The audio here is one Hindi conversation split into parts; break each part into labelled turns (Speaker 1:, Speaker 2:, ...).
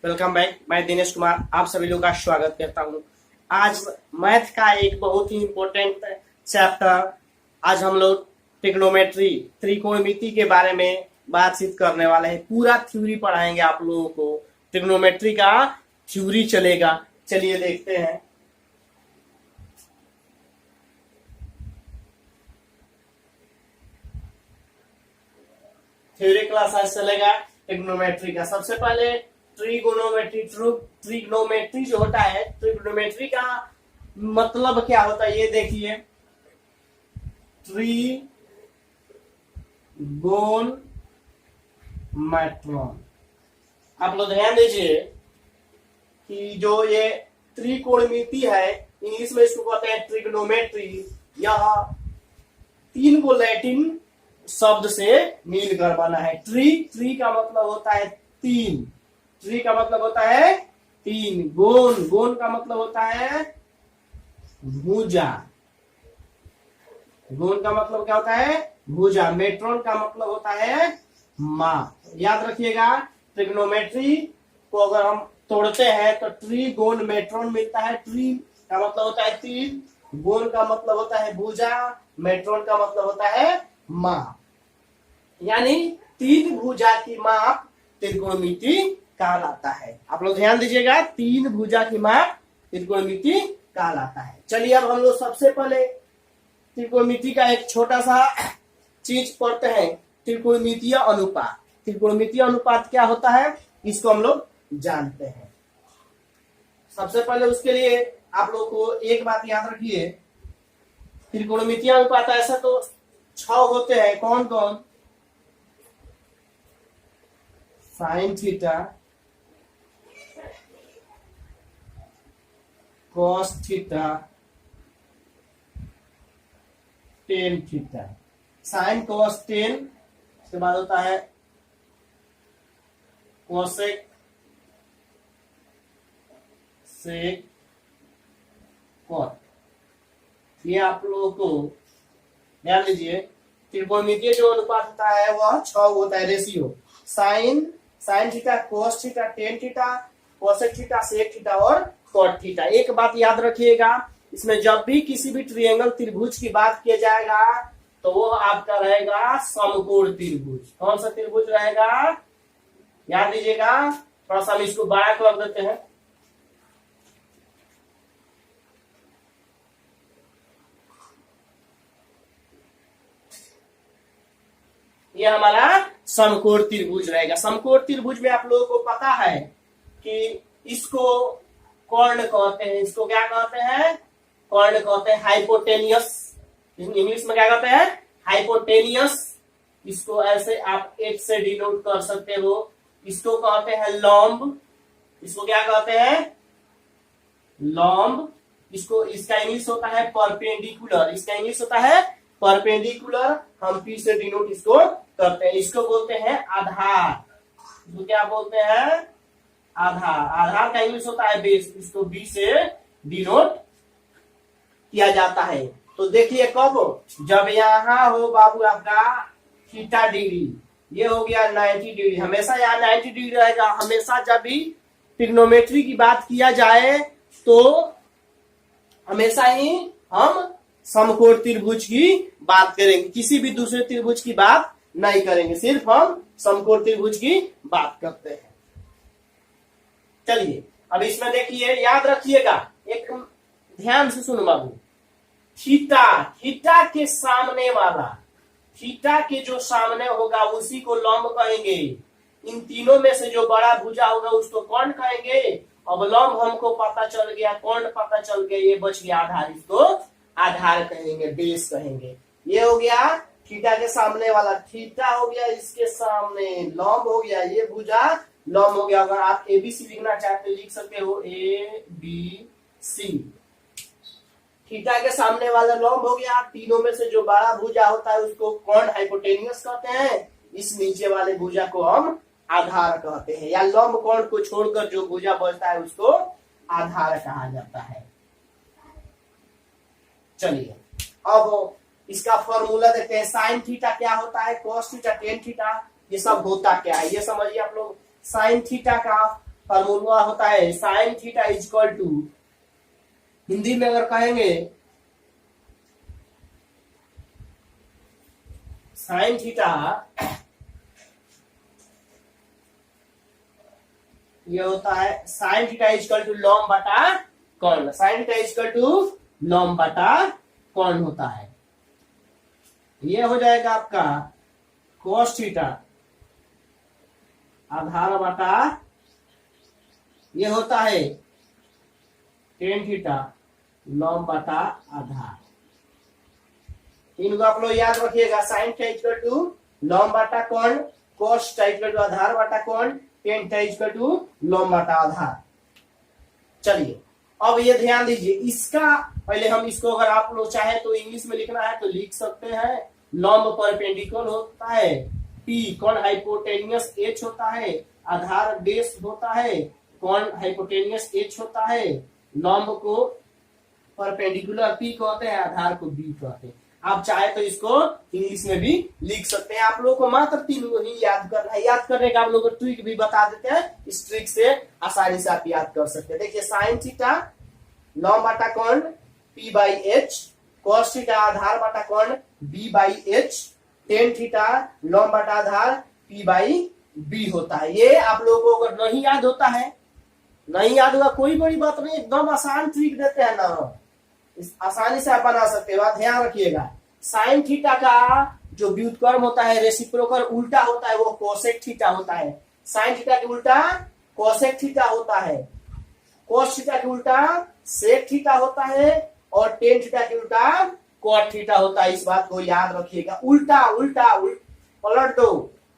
Speaker 1: Welcome back. मैं दिनेश कुमार आप सभी लोग का स्वागत करता हूं। आज मैथ का एक बहुत ही इम्पोर्टेंट चैप्टर, आज हम लोग ट्रिग्नोमेट्री त्रिकोणमिति के बारे में बातचीत करने वाले हैं। पूरा थ्योरी पढ़ाएंगे आप लोगों को, ट्रिग्नोमेट्री का थ्योरी चलेगा। चलिए देखते हैं। थ्योरी क्लास आज चलेगा ट्रिग्नोमेट्री का। सबसे पहले ट्रिग्नोमेट्री जो होता है, ट्रिग्नोमेट्री का मतलब क्या होता है ये देखिए। ट्रिगोनमेट्रॉन, आप लोग ध्यान दीजिए कि जो ये त्रिकोणमिति है, इंग्लिश में इसको कहते हैं ट्रिग्नोमेट्री। यह तीन को लैटिन शब्द से मिलकर बना है। ट्री का मतलब होता है तीन, ट्री का मतलब होता है तीन। गोन का मतलब होता है भुजा, गोन का मतलब क्या होता है भुजा। मेट्रॉन का मतलब होता है माप। याद रखिएगा, ट्रिग्नोमेट्री को अगर हम तोड़ते हैं तो ट्रिगोन मेट्रॉन मिलता है। ट्री का मतलब होता है तीन, गोन का मतलब होता है भुजा, मेट्रॉन का मतलब होता है माप। यानी तीन भुजा की माप त्रिकोणमिति कहलाता है। आप लोग ध्यान दीजिएगा, तीन भुजा की माप त्रिकोणमिति कहलाता है। चलिए अब हम लोग सबसे पहले त्रिकोणमिति का एक छोटा सा चीज पढ़ते हैं, त्रिकोणमितीय अनुपात। त्रिकोणमितीय अनुपात क्या होता है इसको हम लोग जानते हैं। सबसे पहले उसके लिए आप लोग को एक बात याद रखिए, त्रिकोणमितीय अनुपात ऐसा तो 6 होते हैं। कौन कौन? Sine theta, cos theta, tan theta. Sign cos ten, उसके बाद होता है कोसेक सेक कॉट। ये आप लोगों को ध्यान लीजिए, त्रिकोणमितीय जो अनुपात होता है वह 6 होता है। Ratio sine theta, cos theta, tan theta, cosec theta, sec theta और कॉट थीटा। एक बात याद रखिएगा, इसमें जब भी किसी भी ट्रायंगल त्रिभुज की बात किया जाएगा तो वो आपका रहेगा समकोण त्रिभुज। कौन सा त्रिभुज रहेगा याद दीजिएगा। थोड़ा सा हम इसको बड़ा कर देते हैं। ये हमारा समकोण त्रिभुज रहेगा। समकोण त्रिभुज में आप लोगों को पता है कि इसको कर्ण कहते हैं। इसको क्या कहते हैं? कर्ण कहते हैं। हाइपोटेनियस, इंग्लिश में क्या कहते हैं? हाइपोटेनियस। इसको ऐसे आप एच से डिनोट कर सकते हो। इसको कहते हैं लंब। इसको क्या कहते हैं? लंब। इसका इंग्लिश होता है परपेंडिकुलर। इसका इंग्लिश होता है परपेंडिकुलर। हम पी से डिनोट इसको करते हैं। इसको बोलते हैं आधार। इसको क्या बोलते हैं? आधार। आधार का इंग्लिश होता है बेस। इसको बी से डिनोट किया जाता है। तो देखिए कब, जब यहाँ हो बाबू आपका थीटा डिग्री, ये हो गया 90 डिग्री। हमेशा यहाँ 90 डिग्री रहेगा। हमेशा जब भी ट्रिग्नोमेट्री की बात किया जाए तो हमेशा ही हम समकोण त्रिभुज की बात करेंगे, किसी भी दूसरे त्रिभुज की बात नहीं करेंगे। सिर्फ हम समकोण त्रिभुज की बात करते हैं। चलिए अब इसमें देखिए, याद रखिएगा, एक ध्यान से सुनो बाबू। थीटा के सामने वाला, थीटा के जो सामने होगा उसी को लंब कहेंगे। इन तीनों में से जो बड़ा भुजा होगा उसको कर्ण कहेंगे। अब लंब हमको पता चल गया, कर्ण पता चल गया, ये बच गया आधार। इसको आधार कहेंगे, बेस कहेंगे। ये हो गया थीटा के सामने वाला। थीटा हो गया इसके सामने, लंब हो गया ये भुजा, लंब हो गया। अगर आप एबीसी लिखना चाहते हो लिख सकते हो ABC। थीटा के सामने वाला लंब हो गया। तीनों में से जो बड़ा भुजा होता है उसको कर्ण हाइपोटेनियस कहते हैं। इस नीचे वाले भुजा को हम आधार कहते हैं, या लंब कर्ण को छोड़कर जो भुजा बचता है उसको आधार कहा जाता है। चलिए अब इसका फॉर्मूला देखते हैं। साइन थीटा क्या होता है, कॉस थीटा, टेन थीटा, ये सब होता क्या है ये समझिए आप लोग। साइन थीटा का फॉर्मूला होता है sine theta is equal to, Hindi में अगर कहेंगे साइन थीटा, ये होता है sine theta is equal to लॉम बटा कॉन, sine theta is equal to लॉम बटा कॉन होता है। ये हो जाएगा आपका कोस थीटा आधार बटा, ये होता है टेन थीटा लॉम बटा आधार। इनको आप लोग याद रखिएगा, साइन थीटा इक्वल टू लॉम बटा कॉन, कोस थीटा इक्वल टू आधार बटा कॉन, टेन थीटा इक्वल टू लॉम बटा आधार। चलिए अब ये ध्यान दीजिए, इसका पहले हम इसको अगर आप लोग चाहे तो इंग्लिश में लिखना है तो लिख सकते हैं। लॉम्ब परपेंडिकुलर होता है, पी कॉन हाइपोटेनियस एच होता है, आधार बेस होता है, कॉन हाइपोटेनियस एच होता है, लॉम्ब को परपेंडिकुलर पी कहते हैं, आधार को बी कहते हैं। आप चाहे तो इसको इंग्लिश में भी लिख सकते हैं। आप लोगों को मात्र तीन को ही याद करना है। याद करने का आप लोगों को ट्रिक भी बता देते हैं, इस ट्रिक से आसानी से आप याद कर सकते हैं। देखिए साइन थीटा लॉम्ब बटा कॉन P by H, cos theta आधार बटा कॉन B by H, tan theta लॉम्ब बटा आधार पी बाई बी होता है। ये आप लोगों को अगर नहीं याद होता है, नहीं याद होगा कोई बड़ी बात नहीं, एकदम आसान ट्रिक देते हैं ना, आसानी से आप बना सकते हो। आप ध्यान रखिएगा, साइन थीटा का जो व्युत्क्रम होता है रेसिप्रोकल उल्टा होता है, वो कोसेक थीटा होता है। साइन थीटा के उल्टा कोसेक थीटा होता है, कोस थीटा के उल्टा सेक थीटा होता है, और टेन थीटा के उल्टा कॉट थीटा होता है। इस बात को याद रखिएगा। उल्टा उल्टा पलट दो,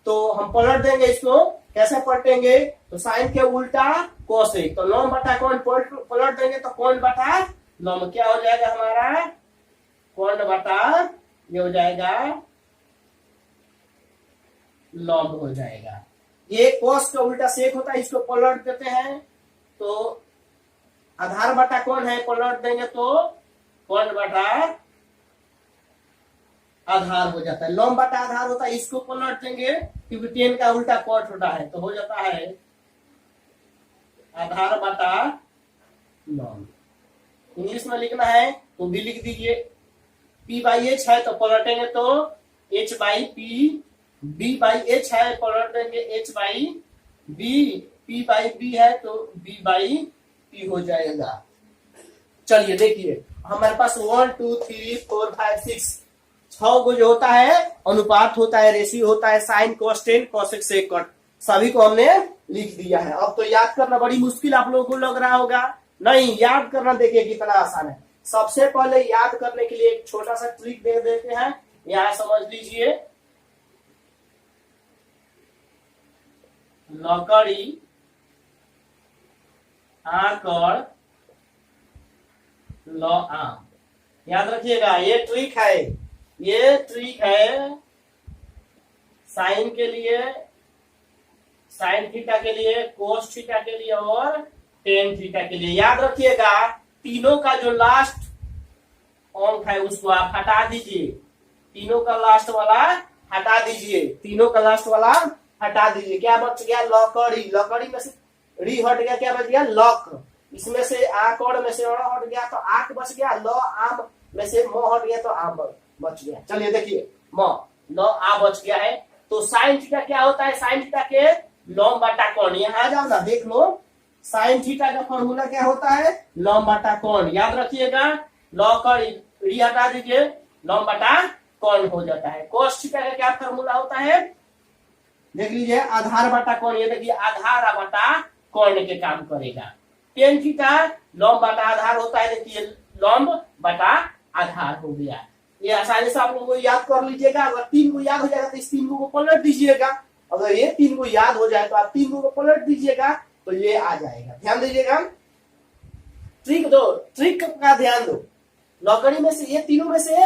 Speaker 1: तो हम पलट देंगे इसको, कैसे पलटेंगे, तो साइन के उल्टा कोसेक, तो लॉम्ब बटा कॉन पलट देंगे तो कॉन बटा लॉम्ब क्या हो जाएगा हमारा, कॉन बटा, ये हो जाएगा लॉम्ब हो जाएगा। ये कोस का उल्टा सेक होता है, इसको पलट देते हैं तो आधार बटा कौन है, पलट देंगे तो कौन बटा आधार हो जाता है। लॉम्ब बटा आधार होता है, इसको पलट देंगे क्योंकि टेन का उल्टा कॉट होता है, तो हो जाता है आधार बटा लॉम्ब। इंग्लिश में लिखना है तो भी लिख दीजिए, पी बाई एच है तो पलटेंगे तो H by P, B by H है पलट देंगे H by B, P by B है तो बी बाई पी हो जाएगा। चलिए देखिए हमारे पास 1 2 3 4 5 6 6 को जो होता है अनुपात होता है, रेशियो होता है, sine cos tan cosec sec cot, सभी को हमने लिख दिया है। अब तो याद करना बड़ी मुश्किल आप लोगों को लग रहा होगा, नहीं याद करना देखिए कितना आसान है। सबसे पहले याद करने के लिए एक छोटा सा ट्रिक दे देते हैं, यहां समझ लीजिए। लकड़ी आंकड़ लॉ आम, याद रखिएगा ये ट्रिक है, ये ट्रिक है साइन के लिए, साइन थीटा के लिए, कोस थीटा के लिए और टेन थीटा के लिए। याद रखिएगा तीनों का जो लास्ट अंक है उसको आप हटा दीजिए, तीनों का लास्ट वाला हटा दीजिए, तीनों का लास्ट वाला हटा दीजिए। क्या बच गया, लकड़ी, लकड़ी में से री हट गया, क्या बच गया लक, इसमें से आकड़ में से अड़ हट गया तो आक बच गया, ल आम में से म हट गया तो आम बच गया। चलिए देखिए म ल आ बच गया है, तो साइन थीटा क्या होता है, साइन थीटा के लॉम्ब बटा कौन, यहाँ आ जाओ ना देख लो, साइन थीटा का फॉर्मूला क्या होता है, लॉम्ब बटा कौन। याद रखिएगा लकड़ी री हटा दीजिए, लॉम्ब बटा कौन हो जाता है। कोस थीटा का क्या फॉर्मूला होता है, देख लीजिए आधार बटा कौन, ये देखिए आधार बटा कौन के काम करेगा। टेन थीटा लॉम्ब बटा आधार होता है, देखिए लॉम्ब बटा आधार हो गया। ये आसानी से आप लोगों को याद कर लीजिएगा। अगर तीन को याद हो जाएगा तो इस तीन को पलट दीजिएगा, अगर ये तीन को याद हो जाए तो आप तीन को पलट दीजिएगा तो ये आ जाएगा। ध्यान दीजिएगा, ट्रिक दो, ट्रिक का ध्यान दो। लकड़ी में से ये तीनों में से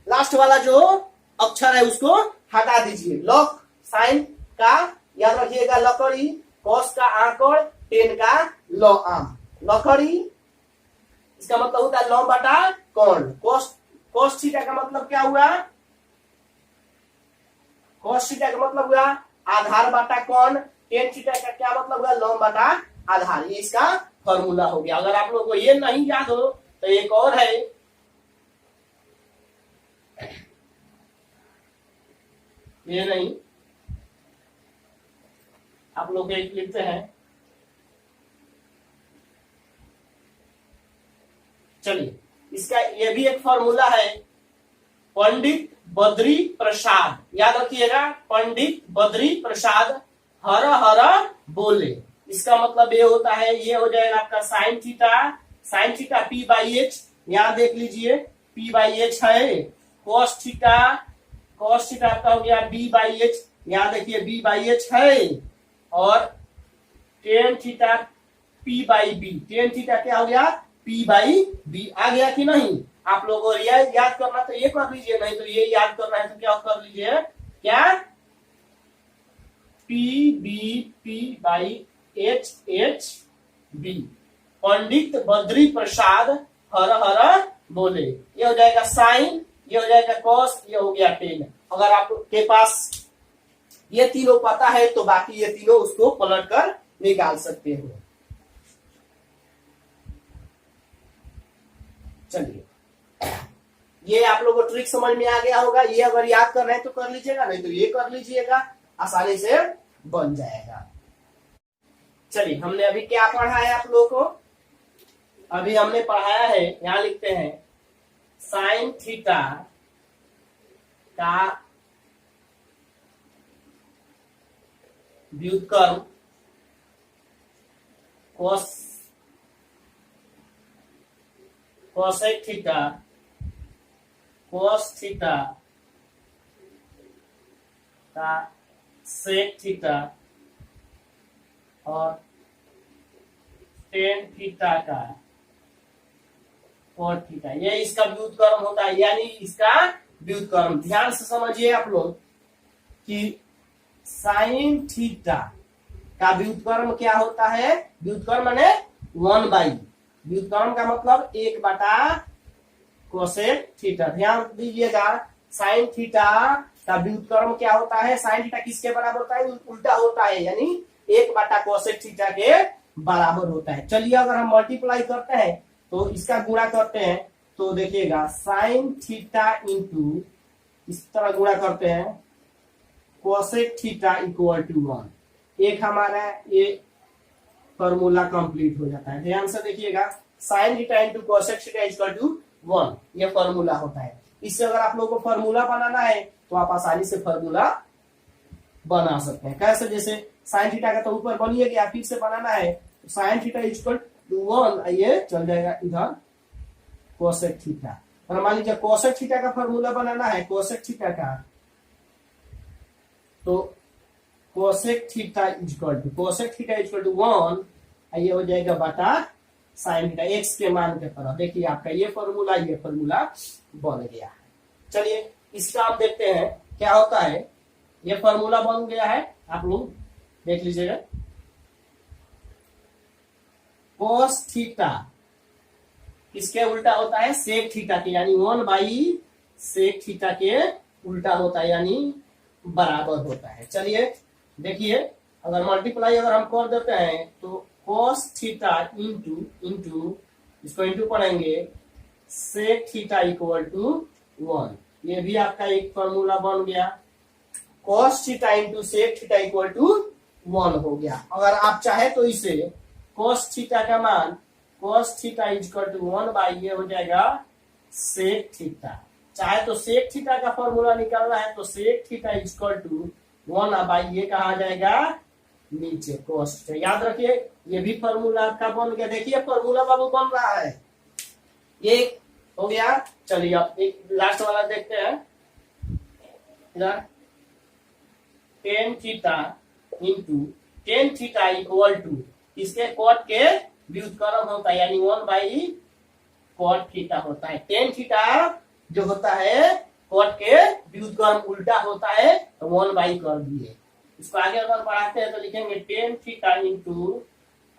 Speaker 1: लास्ट वाला जो अक्षर है उसको हटा दीजिए। लॉक साइन का याद रखिएगा, लकड़ी, कोस का आंकड़, टेन का लॉ आम। लकड़ी इसका मतलब होता है लॉम्ब बटा कौन। कोस थीटा का मतलब क्या हुआ, कोस थीटा का मतलब हुआ आधार बटा कौन। टेन थीटा का क्या मतलब हुआ, लॉम्ब बटा आधार, ये इसका फॉर्मूला हो गया। अगर आप लोगों को ये नहीं याद हो तो एक और है, ये नहीं, आप लोग एक लिखते हैं, चलिए इसका ये भी एक फॉर्मूला है, पंडित बद्री प्रसाद, याद रखिएगा, पंडित बद्री प्रसाद हर हर बोले। इसका मतलब ये होता है, ये हो जाएगा आपका sine theta P by H, यहां देख लीजिए पी बाई एच है, कॉस थीटा आपका हो गया बी बाई एच, यहां देखिए बी बाई एच है, और tan theta P by B, tan theta क्या हो गया पी बाई बी, आ गया कि नहीं। आप लोगों को याद करना तो ये कर लीजिए, नहीं तो ये याद करना है तो क्या कर लीजिए, क्या P B P by H H B, Pandit Badri Prasad हर हर बोले, ये हो जाएगा साइन, ये हो जाएगा कॉस, ये हो गया टेन। अगर आपके पास ये तीनों पता है तो बाकी ये तीनों उसको पलट कर निकाल सकते हो। चलिए ये आप लोगों को ट्रिक समझ में आ गया होगा, ये अगर याद कर रहे हैं तो कर लीजिएगा, नहीं तो ये कर लीजिएगा, आसानी से बन जाएगा। चलिए हमने अभी क्या पढ़ा है आप लोगों को, अभी हमने पढ़ाया है, यहां लिखते हैं साइन थीटा का व्युत्क्रम कोसेक थीटा cos थीटा का सेक थीटा और टेन थीटा का cot थीटा, ये इसका व्युत्क्रम होता है, यानी इसका व्युत्क्रम। ध्यान से समझिए आप लोग कि साइन थीटा का व्युत्क्रम क्या होता है, व्युत्क्रम माने 1/, व्युत्क्रम का मतलब 1/, कोसेक थीटा। ध्यान दीजिएगा, साइन थीटा का व्युत्क्रम क्या होता है, साइन थीटा किसके बराबर होता है, उल्टा होता है, यानी 1/, कोसेक थीटा के बराबर होता है। चलिए अगर हम मल्टीप्लाई करते हैं तो इसका गुणा करते हैं तो देखिएगा साइन थीटा इंटू, इस तरह गुणा करते हैं, कोसेक थीटा इक्वल टू 1, एक हमारा ये फॉर्मूला कंप्लीट हो जाता है। ध्यान से देखिएगा, sine theta into cosec theta equal to 1, ये फॉर्मूला होता है। इससे अगर आप लोगों को फॉर्मूला बनाना है तो आप आसानी से फॉर्मूला बना सकते हैं। कैसे, जैसे साइन थीटा का तो ऊपर बनिए गया, फिर से बनाना है तो साइन थीटा इक्वल टू 1, ये चल जाएगा इधर कोसेक थीटा, और मान लीजिए कोसेक थीटा का फॉर्मूला बनाना है, कोसेक थीटा का, तो कोसेक थीटा इक्वल टू 1, ये हो जाएगा बटा साइन थीटा, एक्स के मान के तरह। देखिए आपका ये फॉर्मूला बन गया है। चलिए इसका आप देखते हैं क्या होता है, ये फॉर्मूला बन गया है, आप लोग देख लीजिएगा, कोस थीटा किसके उल्टा होता है, सेक थीटा के, यानी 1/सेक थीटा के उल्टा होता है, यानी बराबर होता है। चलिए देखिए, अगर मल्टीप्लाई अगर हम कर देते हैं तो cos थीटा इंटू इसको इंटू पढ़ेंगे सेक थीटा इक्वल टू 1, ये भी आपका एक फॉर्मूला बन गया, cos theta into sec theta equal to 1 हो गया। अगर आप चाहे तो इसे cos थीटा का मान cos थीटा इक्वल टू 1/, ये हो जाएगा सेक थीटा। चाहे तो सेक थीटा का फॉर्मूला निकालना है तो सेक थीटा इक्वल टू 1/, ये कहा जाएगा नीचे cos थीटा। याद रखिए ये भी फॉर्मूला आपका बन गया। देखिए फॉर्मूला बाबू बन रहा है, ये हो गया। चलिए अब एक लास्ट वाला देखते हैं, इधर tan theta into tan theta equal to, इसके कॉट के व्युत्क्रम होता है, यानी 1/cot थीटा होता है। टेन थीटा जो होता है कॉट के व्युत्क्रम उल्टा होता है, तो 1/, कर दिए। इसको आगे अगर बढ़ाते हैं तो लिखेंगे tan theta into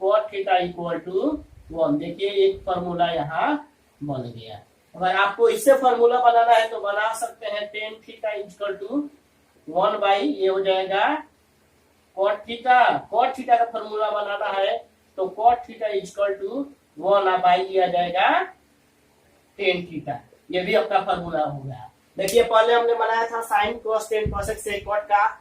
Speaker 1: cot theta equal to 1। देखिए एक फॉर्मूला यहाँ बन गया। अगर आपको इससे फॉर्मूला बनाना है तो बना सकते हैं, टेन थीटा इक्वल टू 1/, ये हो जाएगा कॉट थीटा। कॉट थीटा का फॉर्मूला बनाना है तो कॉट थीटा इक्वल टू 1 लिया जाएगा टेन थीटा। ये भी अपना फॉर्मूला हो गया। देखिए पहले हमने बनाया था sine cos tan cosec sec cot का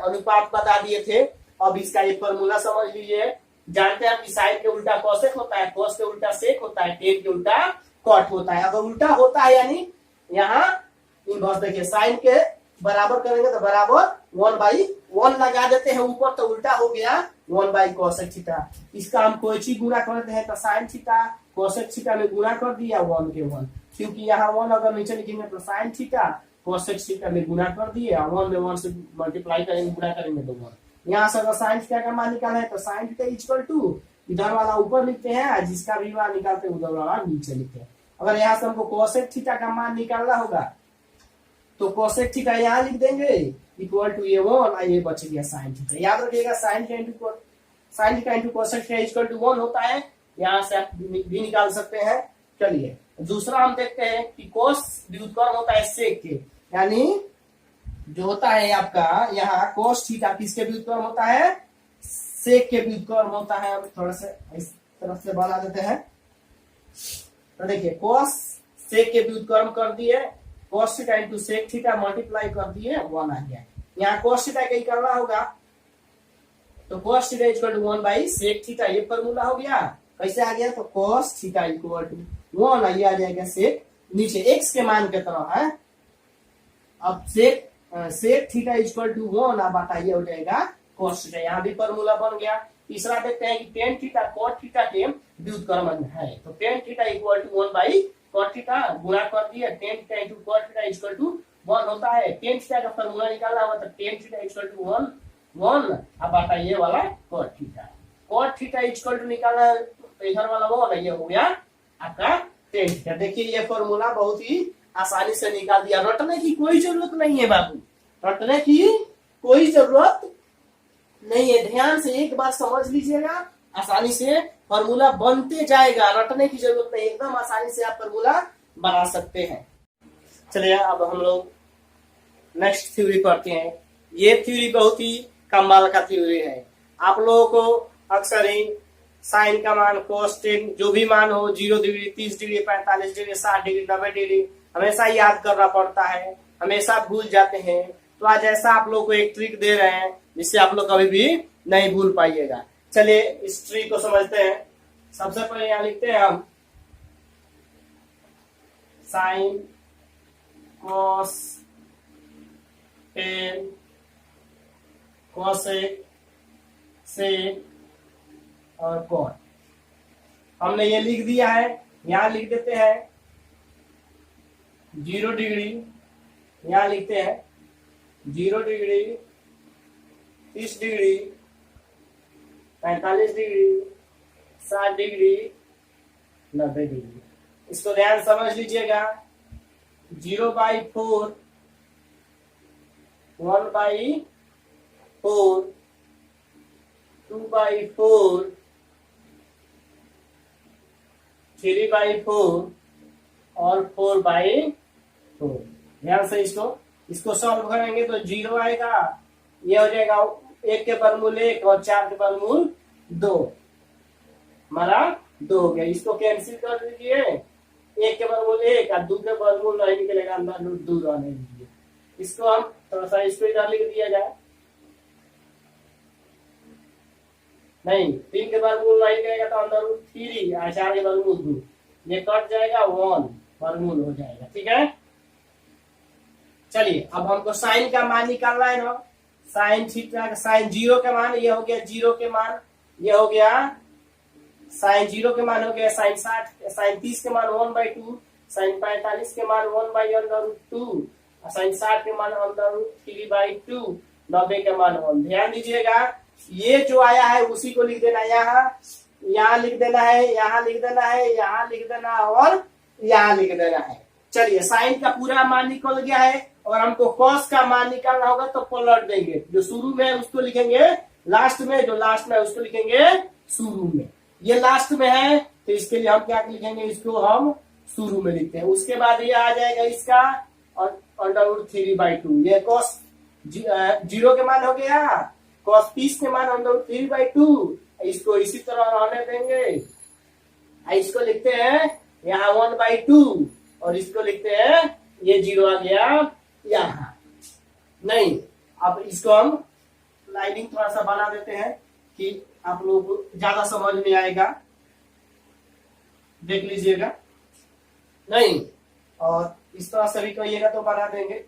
Speaker 1: अनुपात बता दिए थे। अब इसका ये फॉर्मूला समझ लीजिए। जानते हैं कि साइन के उल्टा कोसेक होता है, कोस के उल्टा सेक होता है, टेन के उल्टा कॉट होता है। अगर उल्टा होता है यानी यहाँ इनवर्स देखिए साइन के बराबर करेंगे तो बराबर 1/1 लगा देते हैं ऊपर, तो उल्टा हो गया 1 कोसेक थीटा। इसका हम कोई चीज गुणा करते हैं तो साइन थीटा कोसेक थीटा में गुणा कर दिया 1 के 1, क्योंकि यहाँ 1 अगर नीचे लिखेंगे तो साइन थीटा कोसेक थीटा में गुणा कर दिए, 1 में 1 से मल्टीप्लाई करेंगे गुणा करेंगे तो 1। यहाँ से अगर साइन थीटा का मान निकाला है तो साइन थीटा इक्वल टू इधर वाला ऊपर लिखते हैं, जिसका भी मान निकालते हैं उधर वाला नीचे लिखते हैं। अगर यहाँ से हमको कोसेक थीटा का मान निकालना होगा तो कोसेक थीटा यहाँ लिख देंगे इक्वल टू ये 1, ये बच गया साइन थीटा। याद रखिएगा sine theta into cosec theta equal to 1 होता है। यहाँ से आप भी निकाल सकते हैं। चलिए दूसरा हम देखते हैं कि कोस व्युत्क्रम होता है सेक के, यानी जो होता है आपका यहाँ कोस थीटा किसके व्युत्क्रम होता है, सेक के व्युत्क्रम होता है। अब थोड़ा सा इस तरफ से बना देते हैं तो देखिए कोस सेक के व्युत्क्रम कर दिए, cos theta into sec theta multiply कर दिए 1 आ गया। यहाँ कोस थीटा का ही करना होगा तो कोस थीटा इक्वल टू 1/सेक थीटा, ये फॉर्मूला हो गया। कैसे आ गया तो कोस थीटा इक्वल टू 1, ये आ जाएगा सेक नीचे एक्स के मान के तरह है। अब सेक थीटा इक्वल टू 1 अब बताइए हो जाएगा कोस थीटा, यहाँ भी फॉर्मूला बन गया। तीसरा देखते हैं कि टेन थीटा कॉट थीटा के व्युत्क्रम है, तो टेन थीटा इक्वल टू 1/कॉट थीटा गुणा कर दिए, tan theta into cot theta equal to 1 होता है। टेन थीटा का फॉर्मूला निकालना हुआ तो टेन थीटा इक्वल टू 1 अब बताइए वाला कॉट थीटा इक्वल टू निकालना तो इधर वाला 1 ये हो गया आपका टेन थीटा। देखिए ये फॉर्मूला बहुत ही आसानी से निकाल दिया। रटने की कोई जरूरत नहीं है बाबू, रटने की कोई जरूरत नहीं है। ध्यान से एक बार समझ लीजिएगा, आसानी से फॉर्मूला बनते जाएगा, रटने की जरूरत नहीं, एकदम आसानी से आप फॉर्मूला बना सकते हैं। चलिए अब हम लोग नेक्स्ट थ्योरी पढ़ते हैं। ये थ्योरी बहुत ही कमाल का थ्योरी है। आप लोगों को अक्सर ही साइन का मान कोस टेन जो भी मान हो 0 degree 30 degree 45 degree 60 degree 90 degree हमेशा याद करना पड़ता है, हमेशा भूल जाते हैं। तो आज ऐसा आप लोग को एक ट्रिक दे रहे हैं जिससे आप लोग कभी भी नहीं भूल पाइएगा। चलिए इस ट्रिक को समझते हैं। सबसे पहले यहाँ लिखते हैं हम sine cos tan cosec sec और कॉट। हमने ये लिख दिया है, यहां लिख देते हैं 0 डिग्री, यहां लिखते हैं 0 degree 30 degree 45 degree 60 degree 90 degree. इसको ध्यान समझ लीजिएगा। 0/4 1/4 2/4 3/4 और 4/4। ध्यान से इसको सॉल्व करेंगे तो 0 आएगा, ये हो जाएगा 1 के वर्गमूल 1 और 4 के वर्गमूल 2, हमारा 2 हो गया। इसको कैंसिल कर दीजिए, 1 के वर्गमूल 1 और 2 के वर्गमूल नहीं निकलेगा, अंदर 2 रहने दीजिए। इसको हम थोड़ा सा इसको इधर लिख दिया जाए, नहीं 3 के वर्गमूल नहीं निकलेगा तो अंदर 3 और 4 के वर्गमूल 2, ये कट जाएगा 1 वर्गमूल हो जाएगा। ठीक है, चलिए अब हमको साइन का मान निकालना है ना। साइन थीटा का साइन 0 के मान, ये हो गया 0 के मान, ये हो गया साइन 0 के मान हो गया साइन 60, साइन 30 के मान 1/2, साइन 45 के मान 1/√2, साइन 60 के मान √3/2, 90 के मान 1। ध्यान दीजिएगा, ये जो आया है उसी को लिख देना, यहाँ लिख देना है, यहाँ लिख देना है, यहाँ लिख देना और यहाँ लिख देना है। चलिए साइन का पूरा मान निकल गया है और हमको कॉस का मान निकालना होगा तो पलट देंगे, जो शुरू में है उसको लिखेंगे लास्ट में, जो लास्ट में है उसको लिखेंगे शुरू में। ये लास्ट में है तो इसके लिए हम क्या लिखेंगे, इसको हम शुरू में लिखते हैं। उसके बाद ये आ जाएगा इसका और √3/2, ये कॉस 0 के मान हो गया, कॉस 30 के मान √3/2 इसको इसी तरह रहने देंगे। इसको लिखते हैं यहाँ 1/2 और इसको लिखते हैं ये 0 आ गया यहाँ। नहीं, अब इसको हम लाइनिंग थोड़ा सा बना देते हैं कि आप लोगों को ज्यादा समझ में आएगा। देख लीजिएगा। नहीं, और इस तरह से भी कहिएगा तो बना देंगे,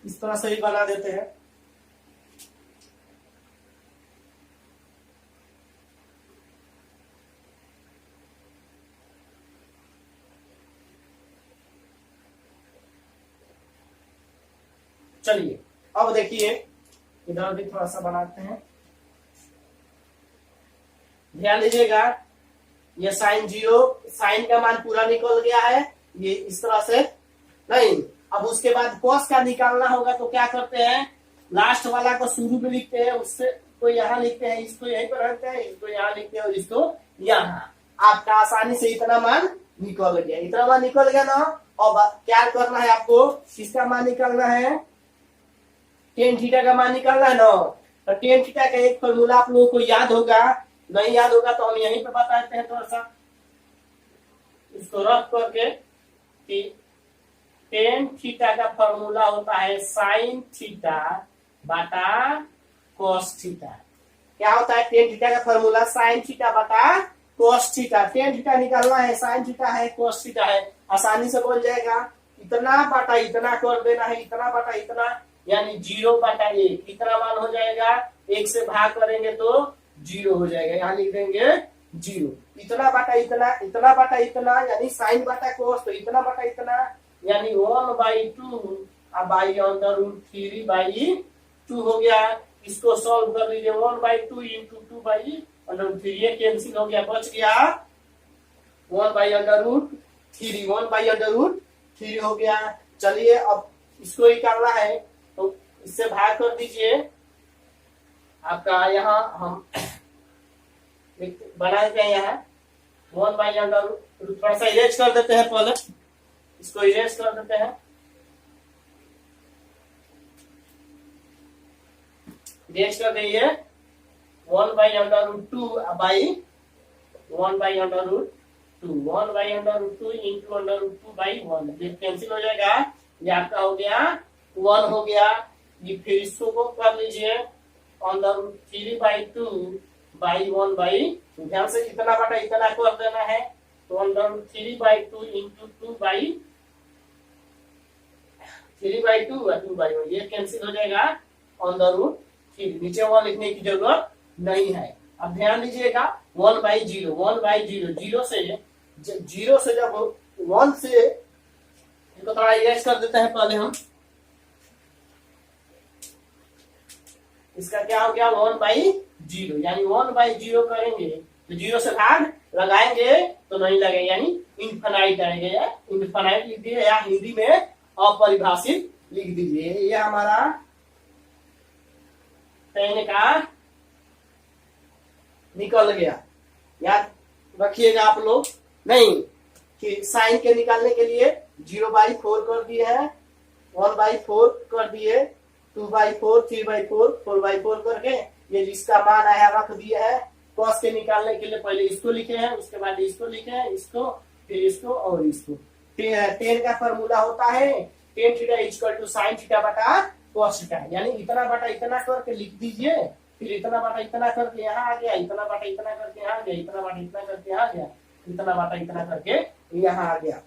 Speaker 1: इस तरह से भी बना देते हैं। चलिए अब देखिए, इधर भी थोड़ा सा बनाते हैं। ध्यान दीजिएगा, ये साइन 0, साइन का मान पूरा निकल गया है, ये इस तरह से। नहीं, अब उसके बाद कॉस का निकालना होगा तो क्या करते हैं, लास्ट वाला को शुरू में लिखते हैं, उससे को यहाँ लिखते हैं, इसको यहीं पर रखते हैं, इसको यहाँ लिखते हैं और इसको यहाँ। आपका आसानी से इतना मान निकल गया, इतना मान निकल गया ना। अब क्या करना है आपको, किसका मान निकालना है, टेन थीटा का मान निकालना है ना। तो टेन थीटा का एक फॉर्मूला आप लोगों को याद होगा, नहीं याद होगा तो हम यहीं पे बता देते हैं थोड़ा सा, इसको रख करके कि टेन थीटा का फॉर्मूला होता है साइन थीटा बटा कोस थीटा। क्या होता है टेन थीटा का फॉर्मूला, साइन थीटा बटा कोस थीटा। टेन थीटा निकालना है, साइन थीटा है, कोस थीटा है, आसानी से बन जाएगा। इतना बटा इतना कर देना है, इतना बटा इतना, यानी 0/1 इतना मान हो जाएगा। 1 से भाग करेंगे तो 0 हो जाएगा, यहाँ लिख देंगे 0। इतना बटा इतना, इतना बटा इतना, यानी साइन बटा कोस, तो इतना बटा इतना यानी 1/2 √3/2 हो गया। इसको सॉल्व कर लीजिए, 1/2 × 2/√3, ये कैंसिल हो गया, बच गया 1/√3, 1/√3 हो गया। चलिए अब इसको निकालना है तो इससे भाग कर दीजिए। आपका यहाँ हम बना देते हैं, यहाँ 1/√, थोड़ा सा इरेज कर देते हैं, पहले इसको इरेज कर देते हैं। इरेज कर दीजिए 1/√2 × 2/√2 कैंसिल हो जाएगा, ये आपका हो गया 1 हो गया। ये फिर इसको कर लीजिए √3/2/1/2। ध्यान से इतना बटा इतना कर देना है, तो √3/2 × 2/3/2 ये कैंसिल हो जाएगा √3। नीचे 1 लिखने की जरूरत नहीं है। अब ध्यान दीजिएगा 1/0, 1/0, 0 से जब 1 से, इनको थोड़ा इरेज कर देते हैं पहले हम। इसका क्या हो गया 1/0, यानी 1/0 करेंगे तो 0 से भाग लगाएंगे तो नहीं लगेगा, यानी इनफाइनाइट आएगा। इनफाइनाइट लिख दिए, या हिंदी में अपरिभाषित लिख दीजिए। ये हमारा कहने का निकल गया। याद रखिएगा आप लोग, नहीं कि साइन के निकालने के लिए 0/4 कर दिए है, 1/4 कर दिए, 2/4, 3/4, 4/4 करके ये जिसका मान आया रख दिया है। कॉस के निकालने के लिए पहले इसको लिखे हैं, उसके बाद इसको लिखे हैं, इसको फिर इसको और इसको। 10 का फॉर्मूला होता है टेन थीटा = साइन थीटा बटा कॉस थीटा, यानी इतना बटा इतना करके लिख दीजिए, फिर इतना बटा इतना करके यहाँ आ गया, इतना बटा इतना करके यहाँ आ गया, इतना बटा इतना करके यहाँ आ गया, इतना बटा इतना करके यहाँ आ गया।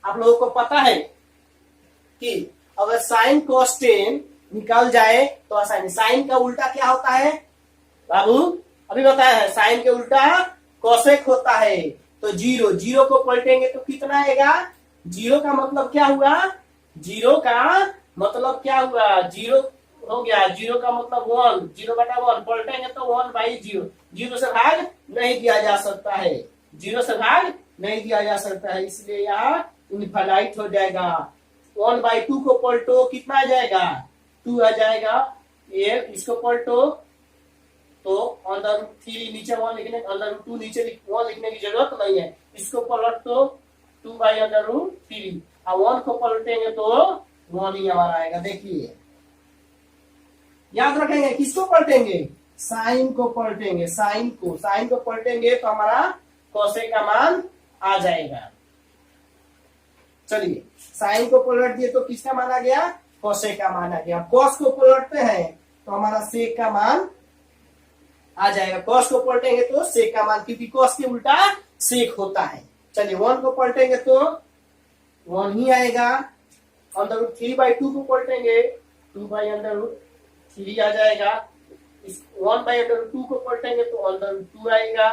Speaker 1: आप लोगों को पता है कि अगर साइन cos 10 निकाल जाए तो आसानी, साइन का उल्टा क्या होता है बाबू, अभी बताया है, साइन के उल्टा कोसेक होता है। तो 0 को पलटेंगे तो कितना आएगा, 0 का मतलब क्या हुआ, 0 का मतलब क्या हुआ, 0 हो गया, 0 का मतलब 1, 0/1 पलटेंगे तो 1/0। 0 से भाग नहीं दिया जा सकता है, 0 से भाग नहीं दिया जा सकता है, इसलिए यहाँ इनफाइनाइट हो जाएगा। 1/2 को पलटो कितना आ जाएगा, 2 आ जाएगा। ये इसको पलटो तो √3 नीचे 1 लिखने, √2 नीचे 1 लिखने की जरूरत नहीं है। इसको पलट तो 2/√3, और 1 को पलटेंगे तो 1 ही हमारा आएगा। देखिए याद रखेंगे, किसको पलटेंगे, साइन को पलटेंगे, साइन को पलटेंगे तो हमारा कोसेक का मान आ जाएगा। चलिए साइन को पलट दिए तो किसका मान आ गया, कोसेक का मान आ गया। कॉस को पलटते हैं तो हमारा सेक का मान आ जाएगा। कॉस को पलटेंगे तो सेक का मान, क्योंकि कॉस के उल्टा सेक होता है। चलिए 1 को पलटेंगे तो 1 ही आएगा। अंडर रूट 3/2 को पलटेंगे 2/√3 आ जाएगा। इस 1/√2 को पलटेंगे तो अंडर रूट 2 आएगा।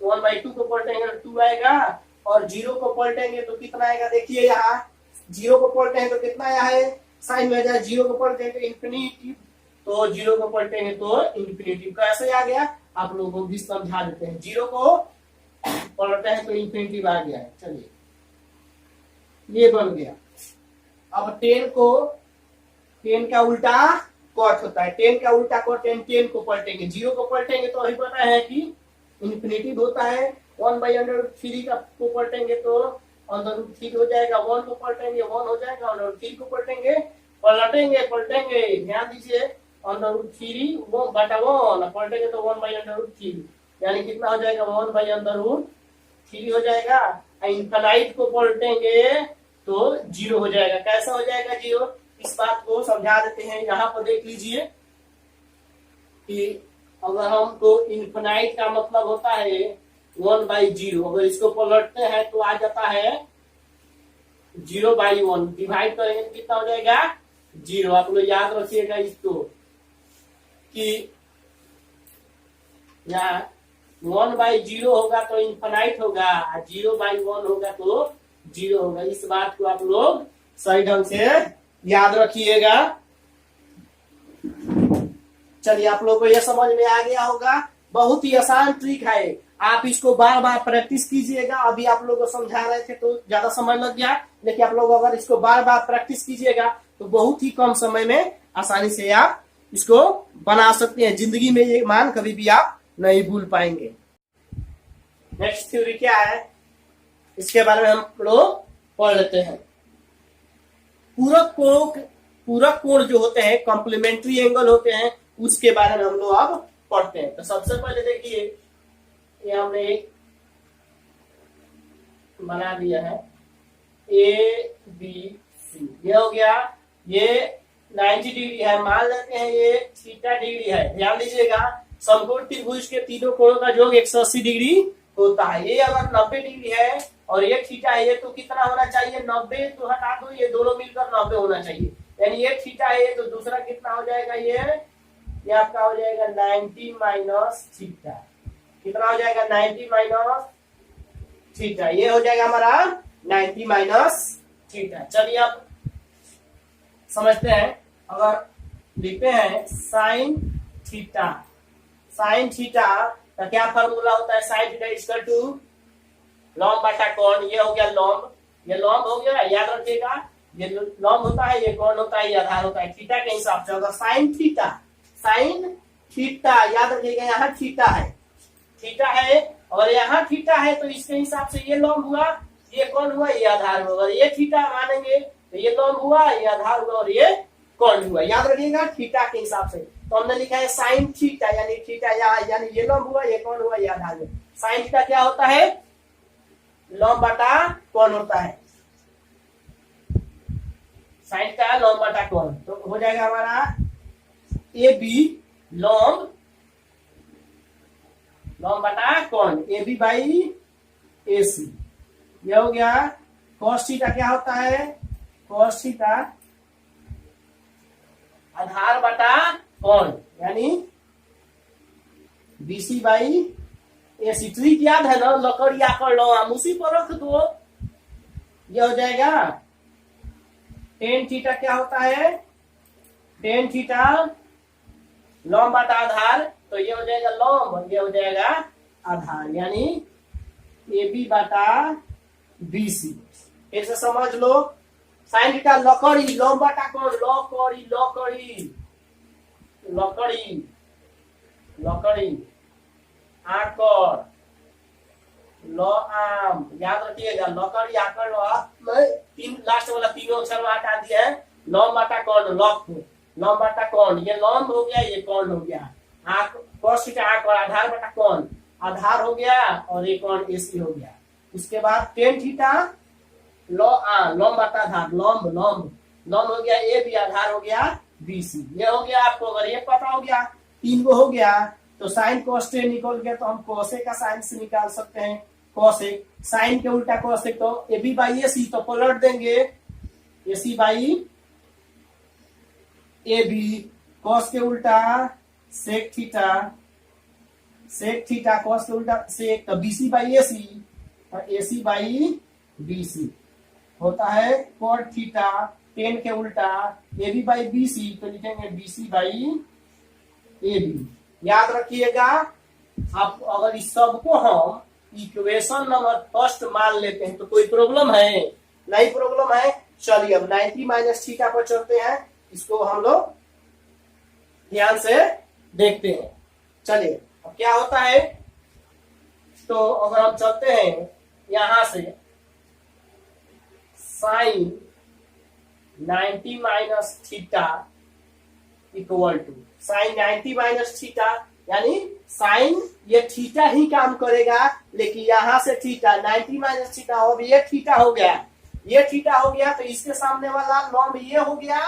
Speaker 1: 1/2 को पलटेंगे तो 2 आएगा। और 0 को पलटेंगे तो कितना आएगा, देखिए यहाँ 0 को पलटेंगे तो कितना आया है, साइन में आ जाए। 0 को पलटेंगे तो इंफिनिटी, तो 0 को पलटेंगे तो इंफिनिटी। कैसे आ गया आप लोगों को भी समझा देते हैं। 0 को पलटते हैं तो इंफिनिटी आ गया है। चलिए ये बन गया। अब 10 का उल्टा कॉट होता है। 10 का उल्टा कॉट 10 को पलटेंगे। 0 को पलटेंगे तो अभी पता है कि इंफिनिटी होता है। 1/√3 को पलटेंगे तो √3 हो जाएगा। 1 को पलटेंगे 1 हो जाएगा। √3 को पलटेंगे पलटेंगे ध्यान दीजिए, √3 1/1 पलटेंगे तो 1/√3, यानी कितना हो जाएगा 1/√3 हो जाएगा। इनफाइनाइट को पलटेंगे तो 0 हो जाएगा। कैसा हो जाएगा 0, इस बात को समझा देते हैं। यहाँ पर देख लीजिए कि अगर हमको इनफाइनाइट का मतलब होता है 1/0, अगर इसको पलटते हैं तो आ जाता है 0/1। डिवाइड करेंगे तो कितना हो जाएगा 0। आप लोग याद रखिएगा इसको कि यहाँ 1/0 होगा तो इनफाइनाइट होगा, 0/1 होगा तो 0 होगा। इस बात को आप लोग सही ढंग से याद रखिएगा। चलिए आप लोगों को यह समझ में आ गया होगा। बहुत ही आसान ट्रिक है, आप इसको बार बार प्रैक्टिस कीजिएगा। अभी आप लोगों को समझा रहे थे तो ज्यादा समय लग गया, लेकिन आप लोग अगर इसको बार बार प्रैक्टिस कीजिएगा तो बहुत ही कम समय में आसानी से आप इसको बना सकते हैं। जिंदगी में ये मान कभी भी आप नहीं भूल पाएंगे। नेक्स्ट थ्योरी क्या है, इसके बारे में हम लोग पढ़ लेते हैं। पूरक कोण जो होते हैं, कॉम्प्लीमेंट्री एंगल होते हैं, उसके बारे में हम लोग अब पढ़ते हैं। तो सबसे पहले देखिए, ये हमने एक बना दिया है ABC, ये हो गया। ये 90 डिग्री है, मान लेते हैं ये थीटा डिग्री है। ध्यान दीजिएगा, समकोण त्रिभुज के तीनों कोणों का योग 180 डिग्री होता है। ये अगर 90 डिग्री है और ये थीटा है, तो कितना होना चाहिए 90 तो हटा दो, ये दोनों मिलकर 90 होना चाहिए। यानी ये थीटा है तो दूसरा कितना हो जाएगा, ये आपका हो जाएगा 90 माइनस थीटा। कितना हो जाएगा 90 माइनस थीटा, ये हो जाएगा हमारा 90 माइनस थीटा। चलिए आप समझते हैं। अगर लिखते हैं साइन थीटा का क्या फॉर्मूला होता है, साइन थीटा इक्वल टू लॉम्ब बटा कोण। ये हो गया लॉम्ब, ये लॉम्ब हो गया, याद रखिएगा। ये लॉम्ब होता है, ये कोण होता है, ये आधार होता है। थीटा के हिसाब से अगर साइन थीटा याद रखिएगा, यहाँ थीटा है और यहाँ थीटा है, तो इसके हिसाब से ये लॉम्ब हुआ, ये कोण हुआ, ये आधार हुआ। ये थीटा मानेंगे तो ये लॉम्ब हुआ, ये आधार हुआ और ये कोण हुआ। याद रखिएगा थीटा के हिसाब से। तो हमने लिखा है साइन थीटा, यानी थीटा यानी ये लॉम्ब हुआ, ये कोण हुआ, ये आधार हुआ। साइन थीटा क्या होता है, लॉम्ब बटा कोण होता है। साइन थीटा लॉम्ब बटा कोण, तो हो जाएगा हमारा AB लॉम्ब बटा कोण, AB बाई AC। ये हो गया। cos थीटा क्या होता है, cos थीटा आधार बटा कोण, यानी BC बाई AC। ट्रिक याद है ना, लकड़ी आकर लो, हम उसी पर रख दो, ये हो जाएगा। tan थीटा क्या होता है, tan थीटा लॉम्ब बटा आधार, तो ये हो जाएगा लॉम्ब, ये हो जाएगा आधार, यानी AB बटा BC। ऐसे समझ लो। साइन थीटा लकड़ी, लॉम्ब बटा कोण, लकड़ी आकर लो आम, याद रखिएगा। लकड़ी आकर लो, तीन लास्ट वाला तीनों अक्षर हटा दिया है। लॉम्ब बटा कोण, लॉम्ब बटा कोण, ये लॉम्ब हो गया, ये कोण हो गया। आंख cos थीटा आंख और आधार बटा कौन, आधार हो गया और ये कौन AC हो गया। उसके बाद टेन थीटा लॉम बटा आधार, लॉम्ब लॉम्ब लॉम्ब हो गया ए बी, आधार हो गया BC। ये हो गया आपको, अगर ये पता हो गया, तीन को हो गया तो साइन cos टेन निकल गया, तो हम cos का साइन से निकाल सकते हैं cos साइन के उल्टा cos तो AB बाई AC, तो पलट देंगे AC बाई AB, cos के उल्टा sec थीटा cos के उल्टा sec, तो BC बाई AC और AC बाई BC होता है cot थीटा, टेन के उल्टा AB बाई BC, तो लिखेंगे BC बाई AB। याद रखिएगा, आप अगर इस सब को हम इक्वेशन नंबर फर्स्ट मान लेते हैं तो कोई प्रॉब्लम है, नहीं प्रॉब्लम है। चलिए अब 90 माइनस थीटा पर चलते हैं, इसको हम लोग ध्यान से देखते हैं। चलिए अब क्या होता है, तो अगर हम चलते हैं यहां से sine 90 minus theta equal to sine 90 minus theta, यानी साइन ये थीटा ही काम करेगा, लेकिन यहां से थीटा 90 माइनस थीटा, अब ये थीटा हो गया, ये थीटा हो गया, तो इसके सामने वाला लॉम्ब ये हो गया,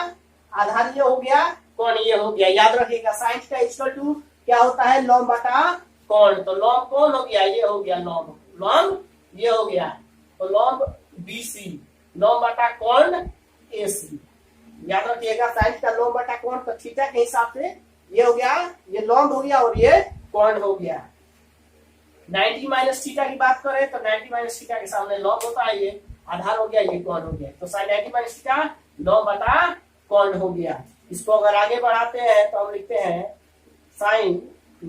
Speaker 1: आधार ये हो गया, कौन ये हो गया। याद रखिएगा साइन थीटा इक्वल टू क्या होता है, लॉम्ब बटा कौन, तो लॉम्ब कौन हो गया, ये हो गया लॉम्ब, लॉम्ब ये हो गया, तो लॉम्ब BC, लॉम्ब बटा कौन AC। याद रखिएगा साइन थीटा लॉम्ब बटा कौन, तो थीटा के हिसाब से ये हो गया, ये लॉम्ब हो गया और ये कौन हो गया। 90 माइनस थीटा की बात करें तो 90 माइनस थीटा के सामने लॉम्ब होता है, ये आधार हो गया, ये कौन हो गया, तो साइन 90 माइनस थीटा लॉम्ब बटा कौन हो गया। इसको अगर आगे बढ़ाते हैं तो हम लिखते हैं sine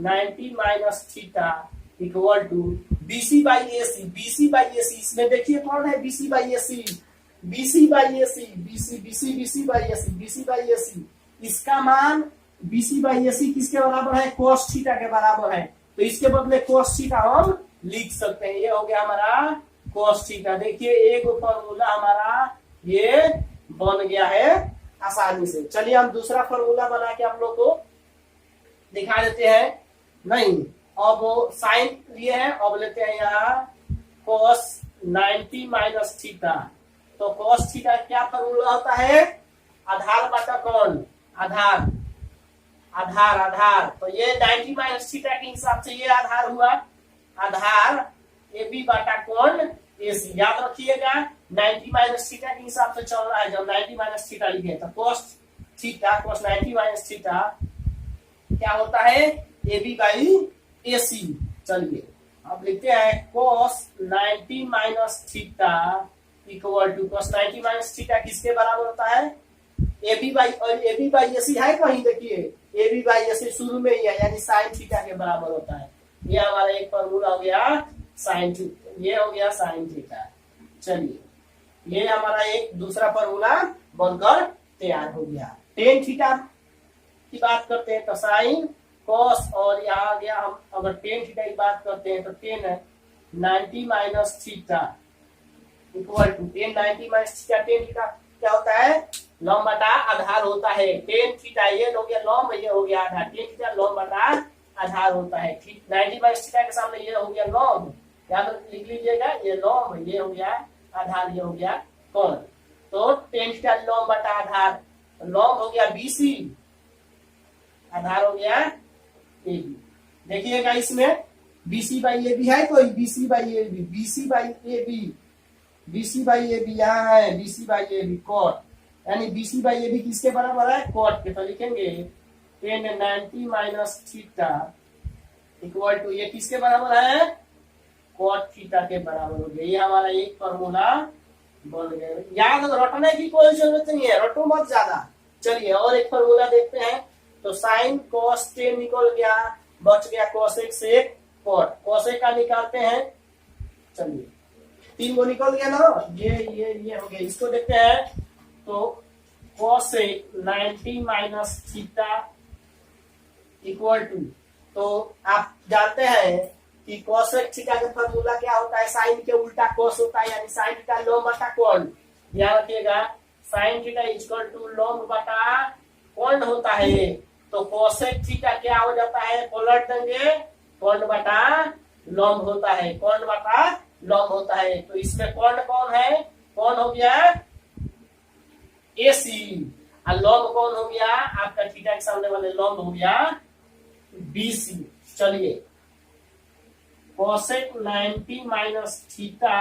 Speaker 1: 90 minus theta equal to BC by AC, BC by AC, इसमें देखिए कौन है BC by AC, BC by AC, BC by AC, BC by AC, इसका मान BC बाई AC किसके बराबर है, cos थीटा के बराबर है, तो इसके बदले cos थीटा हम लिख सकते हैं, ये हो गया हमारा cos थीटा। देखिए एक फॉर्मूला हमारा ये बन गया है आसानी से। चलिए हम दूसरा फॉर्मूला बना के आप लोग को दिखा देते हैं। नहीं, अब साइन लिए हैं, अब लेते हैं यहाँ cos 90 माइनस थीटा, तो cos थीटा क्या फॉर्मूला होता है, आधार बटा कौन, आधार आधार आधार, तो ये 90 माइनस थीटा के हिसाब से ये आधार हुआ, आधार AB बटा कौन AC। याद रखिएगा 90 माइनस थीटा के हिसाब से चल रहा है, जब 90 माइनस थीटा लिखे तो cos theta cos 90 minus theta क्या होता है, AB बाई AC। चलिए अब लिखते हैं cos 90 minus theta equal to cos 90 minus theta किसके बराबर होता है, AB बाई AC है कहीं, देखिए AB बाई AC शुरू में ही है, यानी साइन थीटा के बराबर होता है। ये हमारा एक फॉर्मूला हो गया साइन थीटा, ये हो गया साइन थीटा। चलिए ये हमारा एक दूसरा फॉर्मूला बनकर तैयार हो गया। टेन थीटा की बात करते हैं तो साइन cos, और यहाँ आ गया हम अगर टेन थीटा की बात करते हैं तो tan 90 minus theta equal to tan 90 minus theta, tan theta क्या होता है, लॉम्ब बटा आधार होता है, टेन थीटा ये हो गया लॉम्ब, ये हो गया आधार, टेन थीटा लॉम्ब बटा आधार होता है। 90 माइनस थीटा के सामने ये हो गया लॉम्ब, याद लिख लीजिएगा, ये लॉम्ब ये हो गया आधार, ये हो गया कौन, तो टेन थीटा लॉम्ब बटा आधार, लॉम्ब हो गया BC, आधार हो गया AB। देखिएगा इसमें BC बाई AB है कोई, BC by AB, BC by AB, BC by AB यहाँ है, BC बाई AB कॉट, यानी BC बाई AB किसके बराबर है, कॉट के, तो लिखेंगे tan 90 minus theta equal to ये किसके बराबर है, कॉट थीटा के बराबर हो गया। ये हमारा एक फॉर्मूला बन गया। याद रटने की कोई जरूरत नहीं है, रटो मत ज्यादा। चलिए और एक फॉर्मूला देखते हैं, तो साइन cos 10 निकल गया, बच गया cosec से cot, cosec का निकालते हैं। चलिए तीन को निकल गया ना, ये हो गया। इसको देखते हैं तो cosec 90 minus theta equal to, तो आप जानते हैं कि cosec थीटा का फॉर्मूला क्या होता है, साइन के उल्टा cos होता है, यानी साइन थीटा लॉम्ब बटा कौन। याद रखिएगा साइन थीटा इक्वल टू लॉम्ब बटा कौन होता है, तो कोसेक थीटा क्या हो जाता है, पलट देंगे, कौन बटा लंब होता है, कौन बटा लंब होता है। तो इसमें कौन कौन है, कौन हो गया AC, और लंब कौन हो गया आपका थीटा के सामने वाले लंब हो गया BC। चलिए cosec 90 minus theta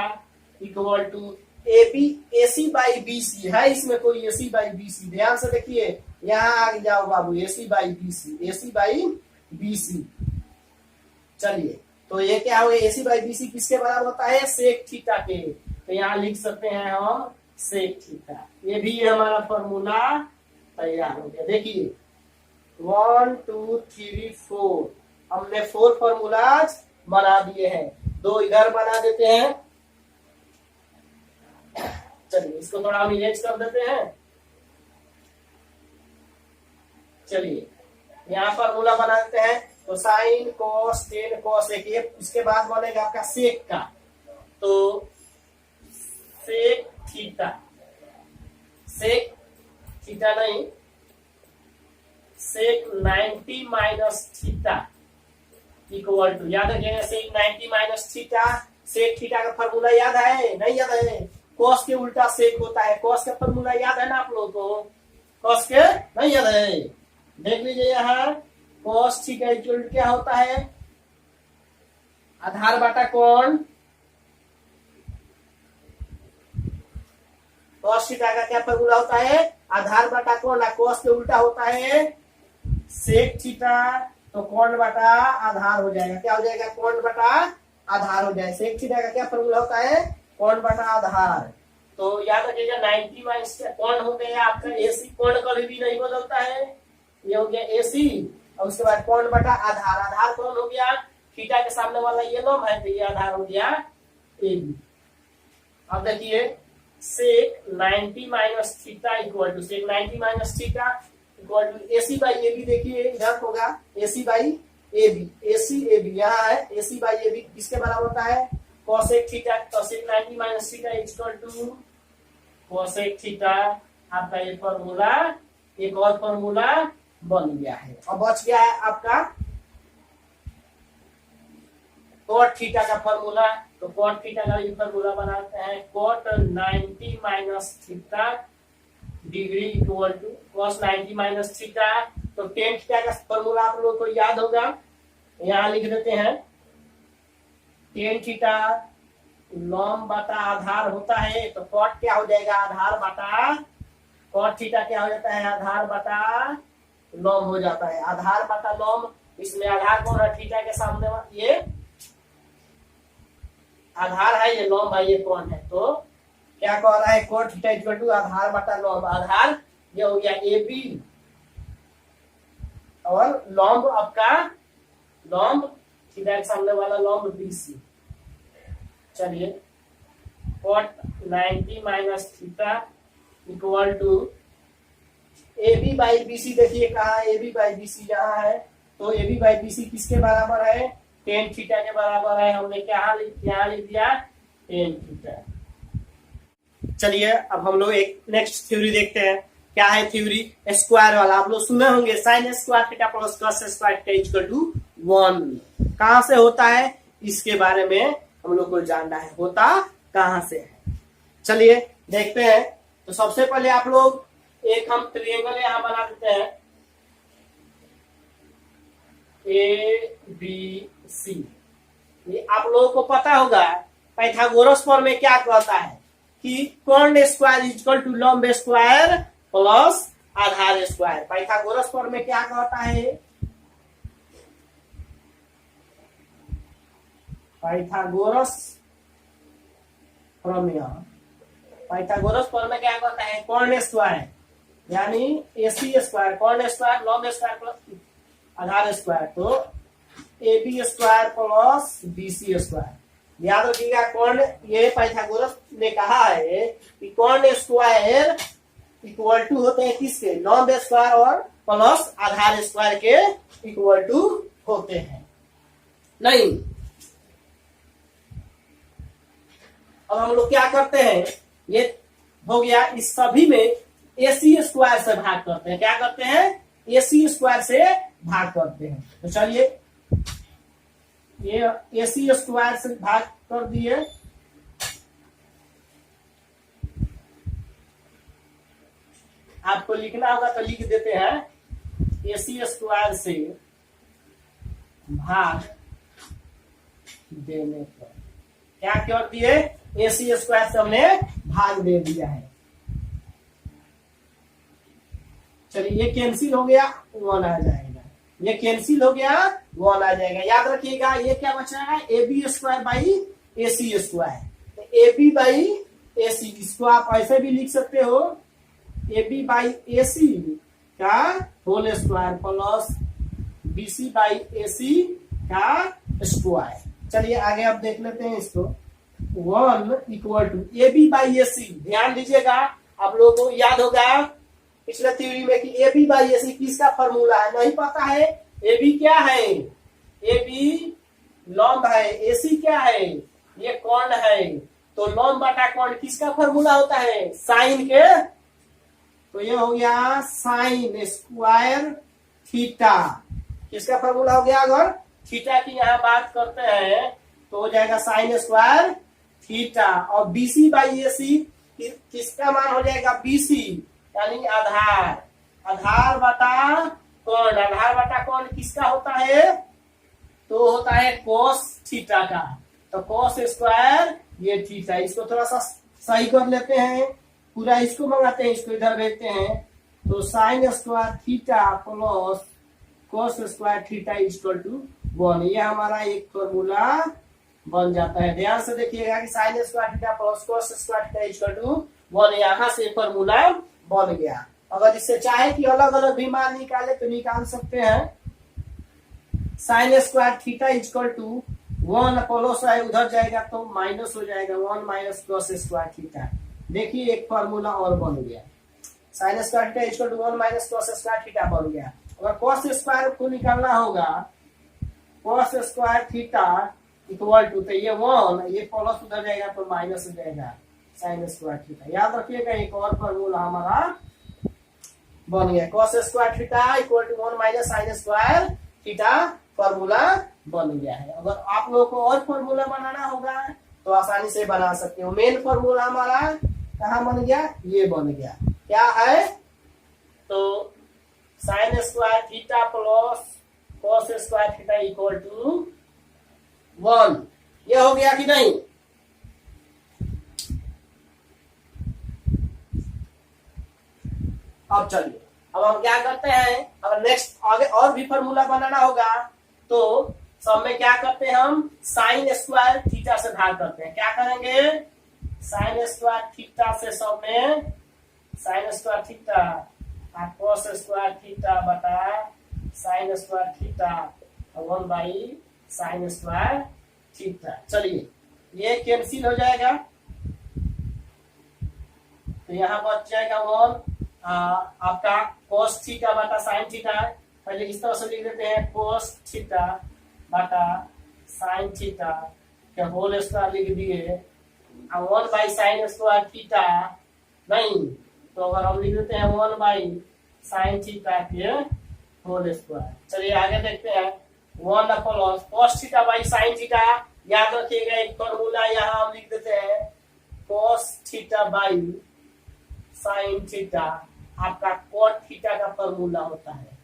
Speaker 1: equal to AC by BC है, इसमें कोई AC बाई BC, ध्यान से देखिए, यहाँ आ जाओ बाबू, AC बाई BC। चलिए तो ये क्या हुआ, AC बाई BC किसके बराबर होता है, सेक थीटा के। तो यहाँ लिख सकते हैं हम सेक थीटा। ये भी हमारा फॉर्मूला तैयार हो गया। देखिए 1 2 3 4 हमने 4 फॉर्मूलाज बना दिए हैं, 2 इधर बना देते हैं। चलिए इसको थोड़ा हम इरेज कर देते हैं। चलिए यहाँ फॉर्मूला बना देते हैं, तो साइन कोस टेन कोस एक, ये इसके बाद बनेगा आपका सेक का, तो सेक थीटा, सेक थीटा नहीं, सेक 90 माइनस थीटा इक्वल टू, याद रखिएगा सेक 90 माइनस थीटा। सेक थीटा का फॉर्मूला याद है, नहीं याद है, कॉस के उल्टा सेक होता है, कॉस का फॉर्मूला याद है ना आप लोगों को, कॉस के नहीं याद है, देख लीजिए यहाँ कॉस थीटा इक्वल क्या होता है, आधार बाटा कौन, कॉस थीटा का क्या फॉर्मूला होता है, आधार बाटा कौन, कॉस के उल्टा होता है सेक थीटा, तो कौन बटा आधार हो जाएगा, क्या हो जाएगा, कौन बटा आधार हो जाएगा। सेक थीटा का क्या फॉर्मूला होता है, कौन बटा आधार। तो याद रखिएगा 90 माइनस कौन हो गया आपका AC, कौन कभी भी नहीं बदलता है, ये हो गया AC, और उसके बाद कौन बटा आधार, आधार कौन हो गया, थीटा के सामने वाला ये लंब है, तो ये आधार हो गया AB। अब देखिए sec 90 minus theta equal to, sec 90 minus theta equal to AC by AB, देखिए इधर होगा AC by AB, AC AB यहाँ है, AC बाई AB किसके बराबर होता है, cosec theta, cosec 90 minus theta equal to cosec theta. आपका ये फॉर्मूला, एक और फॉर्मूला बन गया है। अब बच गया है आपका कॉट थीटा का फॉर्मूला, तो कॉट थीटा का ये फॉर्मूला बनाते हैं, cot 90 minus theta degree equal to cos 90 minus theta. तो टेन थीटा का फॉर्मूला आप लोगों को याद होगा, यहाँ लिख देते हैं, टेन थीटा लंब बटा आधार होता है, तो कॉट क्या हो जाएगा, आधार बटा, कॉट थीटा क्या हो जाता है, आधार बटा लंब हो जाता है, आधार बटा लंब। इसमें आधार कौन है, थीटा के सामने ये आधार है, ये लंब है, ये कौन है, तो क्या कह रहा है, कॉट थीटा इक्वल टू आधार बटा लंब, आधार ये हो गया AB, और लंब आपका, लंब थीटा के सामने वाला लंब BC। चलिए cot 90 minus theta equal to AB by BC, देखिए कहा AB बाई BC यहाँ है, तो AB बाई BC किसके बराबर है, टेन थीटा के बराबर है, हमने क्या यहाँ लिख दिया टेन थीटा। चलिए अब हम लोग एक नेक्स्ट थ्योरी देखते हैं, क्या है थ्योरी, स्क्वायर वाला। आप लोग सुने होंगे sine square theta plus cos square theta equal to 1, कहां से होता है, इसके बारे में हम लोग को जानना है, होता कहां से है। चलिए देखते हैं। तो सबसे पहले आप लोग एक हम ट्रायंगल यहां बना देते हैं, ABC। ये आप लोगों को पता होगा पाइथागोरस फॉर्म में क्या कहता है कि कौन स्क्वायर इक्वल टू लंब स्क्वायर प्लस आधार स्क्वायर। पाइथागोरस फॉर्म में क्या कहता है, पाइथागोरस फॉर्म में, पाइथागोरस फॉर्म में क्या कहता है, कौन स्क्वायर यानी AC स्क्वायर, कौन स्क्वायर लंब स्क्वायर प्लस आधार स्क्वायर, तो AB square plus BC square. याद रखिएगा कौन, ये पाइथागोरस ने कहा है कि कौन स्क्वायर इक्वल टू होते हैं किसके, लंब स्क्वायर और प्लस आधार स्क्वायर के इक्वल टू होते हैं। नहीं, अब हम लोग क्या करते हैं, ये हो गया, इस सभी में AC स्क्वायर से भाग करते हैं, क्या करते हैं, AC स्क्वायर से भाग करते हैं। तो चलिए ये AC स्क्वायर से भाग कर दिए, आपको लिखना होगा तो लिख देते हैं AC स्क्वायर से भाग देने पर क्या कर दिए, AC स्क्वायर से हमने भाग दे दिया है। चलिए ये कैंसिल हो गया, 1 आ जाएगा, ये कैंसिल हो गया, 1 आ जाएगा। याद रखिएगा ये क्या बचा है, AB square by AC square. AB by AC, इसको आप ऐसे भी लिख सकते हो, AB बाई AC का whole square plus BC by AC का स्क्वायर। चलिए आगे आप देख लेते हैं इसको। 1 equal to AB by AC, ध्यान दीजिएगा, आप लोगों को याद होगा पिछले थ्योरी में कि AB बाई AC किसका फॉर्मूला है, नहीं पता है। AB क्या है, AB लंब है, AC क्या है, ये कोण है। तो लंब बटा कोण किसका फॉर्मूला होता है, साइन के। तो ये हो गया साइन स्क्वायर थीटा, किसका फॉर्मूला हो गया। अगर थीटा की यहाँ बात करते हैं तो हो जाएगा साइन स्क्वायर थीटा। और BC बाई AC किसका मान हो जाएगा, BC यानी आधार, आधार बटा कोण। आधार बटा कोण किसका होता है, तो होता है कोस थीटा का। तो कोस स्क्वायर ये थीटा, इसको थोड़ा सा सही कर लेते हैं, पूरा इसको मंगाते हैं, इसको इधर भेजते हैं। तो sine square theta plus cos square theta equal to 1, ये हमारा एक फॉर्मूला बन जाता है। ध्यान से देखिएगा कि sine square theta plus cos square theta equal to 1, यहाँ से फॉर्मूला बन गया। अगर इससे चाहे कि अलग अलग भी मान निकाले तो निकाल सकते हैं। Sine square theta equal to 1 plus है, उधर जाएगा तो माइनस हो जाएगा, 1 माइनस कोस स्क्वायर थीटा। देखिए एक फॉर्मूला और बन गया, sine square theta equal to 1 minus cos square theta बन गया। अगर कोस स्क्वायर को निकालना होगा, cos square theta equal to, तो ये 1, ये प्लस उधर जाएगा तो माइनस हो जाएगा साइन स्क्वायर थीटा। याद रखिएगा एक और फॉर्मूला हमारा बन गया, cos square theta equal to 1 minus sine square theta formula बन गया है। अगर आप लोगों को और फॉर्मूला बनाना होगा तो आसानी से बना सकते हो। मेन फॉर्मूला हमारा कहाँ बन गया, ये बन गया, क्या है, तो sine square theta plus cos square theta equal to 1, ये हो गया कि नहीं। अब चलिए अब हम क्या करते हैं, अगर नेक्स्ट आगे और भी फॉर्मूला बनाना होगा तो सब में क्या करते हैं, हम साइन स्क्वायर थीटा से भाग करते हैं। क्या करेंगे, साइन स्क्वायर थीटा से सब में sine square theta cos square theta बटा sine square theta 1 by sine square theta. चलिए ये कैंसिल हो जाएगा, तो यहाँ बच जाएगा 1 आपका कोस थीटा बटा साइन थीटा। पहले इस तरह से लिख देते हैं, कोस थीटा बटा साइन थीटा के होल स्क्वायर लिख दिए, 1 बाई साइन स्क्वायर थीटा नहीं, तो अगर हम लिख देते हैं 1 बाई साइन थीटा के होल स्क्वायर। चलिए आगे देखते हैं, 1 plus cos theta by sine theta. याद रखिएगा एक फॉर्मूला यहाँ हम लिख देते हैं, cos theta by sine theta आपका कोट थीटा का फॉर्मूला होता है।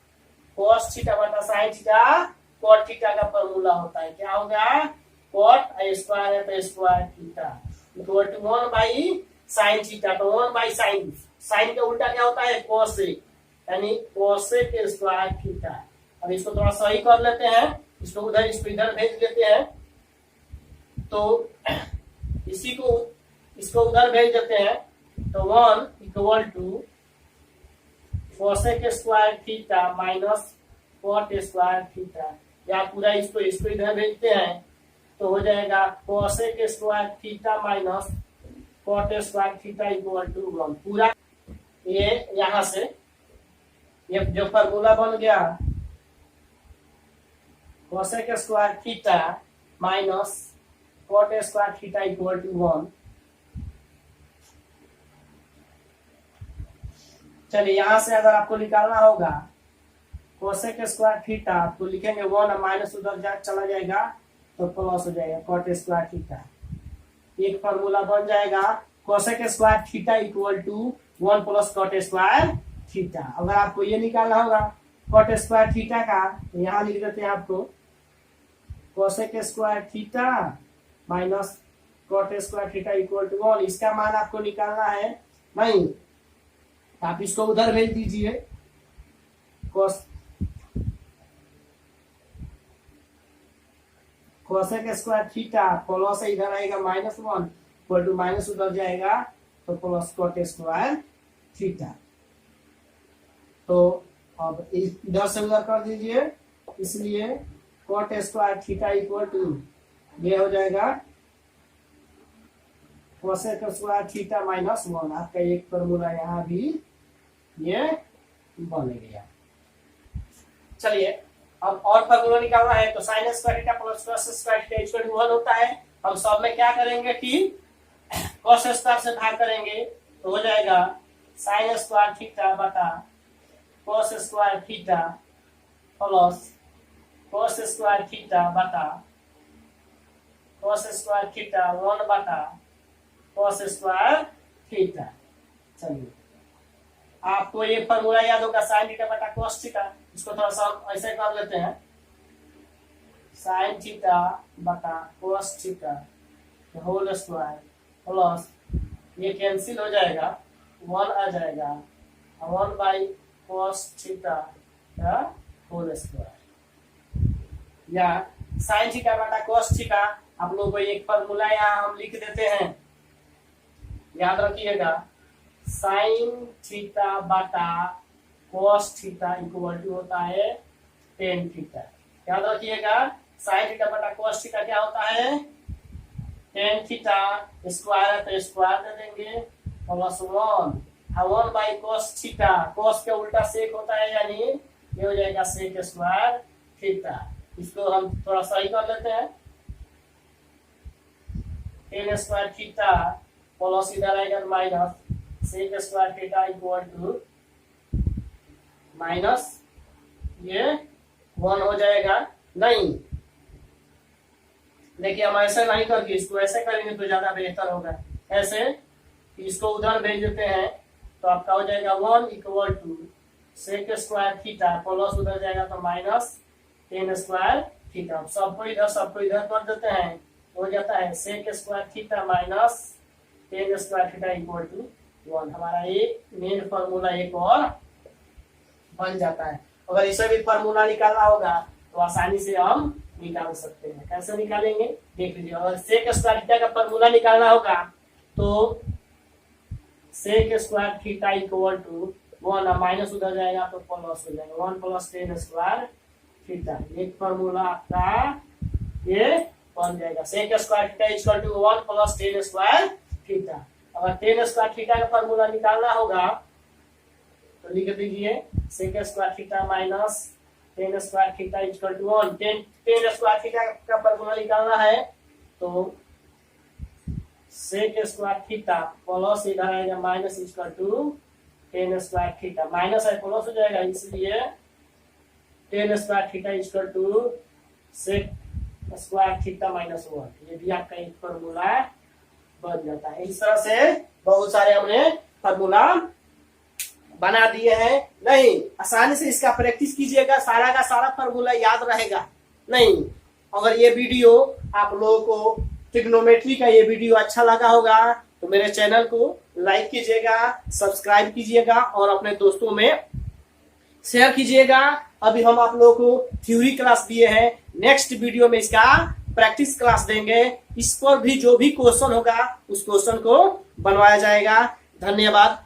Speaker 1: कोस थीटा बटा साइन थीटा कोट थीटा का फॉर्मूला होता है। क्या होगा, कोट स्क्वायर है तो square theta equal to 1 by sine theta. तो 1 बाई साइन, साइन का उल्टा क्या होता है, कोसेक, यानी कोसेक स्क्वायर थीटा। अब इसको थोड़ा सही कर लेते हैं, इसको उधर इसको इधर भेज लेते हैं, तो इसको उधर भेज देते हैं। तो 1 equal to cosec square theta minus cot square theta, या पूरा इसको इधर भेजते हैं तो हो जाएगा cosec square theta minus cot square theta equal to 1। पूरा ये यहां से ये जो फॉर्मूला बन गया, cosec square theta minus cot square theta equal to 1। चलिए यहां से अगर आपको निकालना होगा कोसेक स्क्वायर थीटा, तो लिखेंगे 1 माइनस उधर चला जाएगा तो प्लस हो जाएगा कॉट स्क्वायर थीटा। एक फॉर्मूला बन जाएगा cosec square theta equal to 1 plus cot square theta. अगर आपको ये निकालना होगा कॉट स्क्वायर थीटा का, तो यहाँ लिख देते हैं आपको cosec square theta minus cot square theta equal to 1। इसका मान आपको निकालना है, नहीं आप इसको उधर भेज दीजिए। कोसेक स्क्वायर थीटा प्लस इधर आएगा -1 इक्वल टू माइनस उधर जाएगा तो प्लस कॉट स्क्वायर थीटा। तो अब इधर से उधर कर दीजिए, इसलिए cot square theta equal to ये हो जाएगा कोसेक स्क्वायर थीटा -1। आपका एक फॉर्मूला यहाँ भी ये बन गया। चलिए अब और फॉर्मूला निकालना है, तो sine square theta plus cos square theta equal to 1 होता है। हम सब में क्या करेंगे कि कॉस स्क्वायर से भाग करेंगे, तो हो जाएगा साइन स्क्वायर थीटा बटा cos square theta plus cos square theta बटा कॉस स्क्वायर थीटा 1 बटा कॉस स्क्वायर थीटा। चलिए आपको ये फॉर्मूला याद होगा साइन थीटा बटा कॉस थीटा। इसको थोड़ा सा ऐसे कर लेते हैं, साइन थीटा बटा cos theta whole square plus ये कैंसिल हो जाएगा 1 आ जाएगा 1 by cos theta whole square, या साइन थीटा बटा कॉस थीटा। आप लोगों को एक फॉर्मूला यहाँ हम लिख देते हैं, याद रखिएगा साइन थीटा बटा कॉस थीटा इक्वल टू होता है टेन थीटा। याद रखिएगा साइन थीटा बटा कॉस थीटा क्या होता है, टेन थीटा स्क्वायर है तो स्क्वायर दे देंगे plus 1 by cos theta. Cos के उल्टा सेक होता है, यानी ये हो जाएगा सेक स्क्वायर थीटा। इसको हम थोड़ा सही कर लेते हैं, टेन स्क्वायर थीटा प्लस इधर आएगा minus sec square theta equal to minus ये 1 हो जाएगा। नहीं देखिए हम ऐसे नहीं करके इसको ऐसे करेंगे तो ज्यादा बेहतर होगा। ऐसे इसको उधर भेज देते हैं तो आपका हो जाएगा 1 equal to sec square theta plus उधर जाएगा तो माइनस टेन स्क्वायर थीटा। सबको इधर कर देते हैं, हो जाता है sec square theta minus tan square theta equal to 1। हमारा एक मेन फॉर्मूला एक और बन जाता है। अगर इसे भी फॉर्मूला निकालना होगा तो आसानी से हम निकाल सकते हैं। कैसे निकालेंगे देख लीजिए। अगर सेक स्क्वायर थीटा का फॉर्मूला निकालना होगा तो sec square theta equal to 1 minus उधर जाएगा तो प्लस हो जाएगा 1 प्लस टेन स्क्वायर थीटा। एक फॉर्मूला आपका ये बन जाएगा sec square theta equal to 1 plus tan square theta. अगर टेन स्क्वायर थीटा का फॉर्मूला निकालना होगा तो लिख दीजिए sec square theta minus tan square theta equal to 1। Tan square theta का फॉर्मूला निकालना है तो सेक स्क्वायर थीटा प्लस इधर आएगा minus equal to tan square theta. Minus है प्लस हो जाएगा, इसलिए tan square theta equal to sec square theta minus 1। ये भी आपका एक फॉर्मूला बन जाता है। इस तरह से बहुत सारे हमने फॉर्मूला बना दिए हैं। नहीं आसानी से इसका प्रैक्टिस कीजिएगा, सारा का सारा फॉर्मूला याद रहेगा। नहीं अगर ये वीडियो आप लोगों को ट्रिग्नोमेट्री का ये वीडियो अच्छा लगा होगा तो मेरे चैनल को लाइक कीजिएगा, सब्सक्राइब कीजिएगा और अपने दोस्तों में शेयर कीजिएगा। अभी हम आप लोगों को थ्योरी क्लास दिए हैं, नेक्स्ट वीडियो में इसका प्रैक्टिस क्लास देंगे। इस पर भी जो भी क्वेश्चन होगा उस क्वेश्चन को बनवाया जाएगा। धन्यवाद।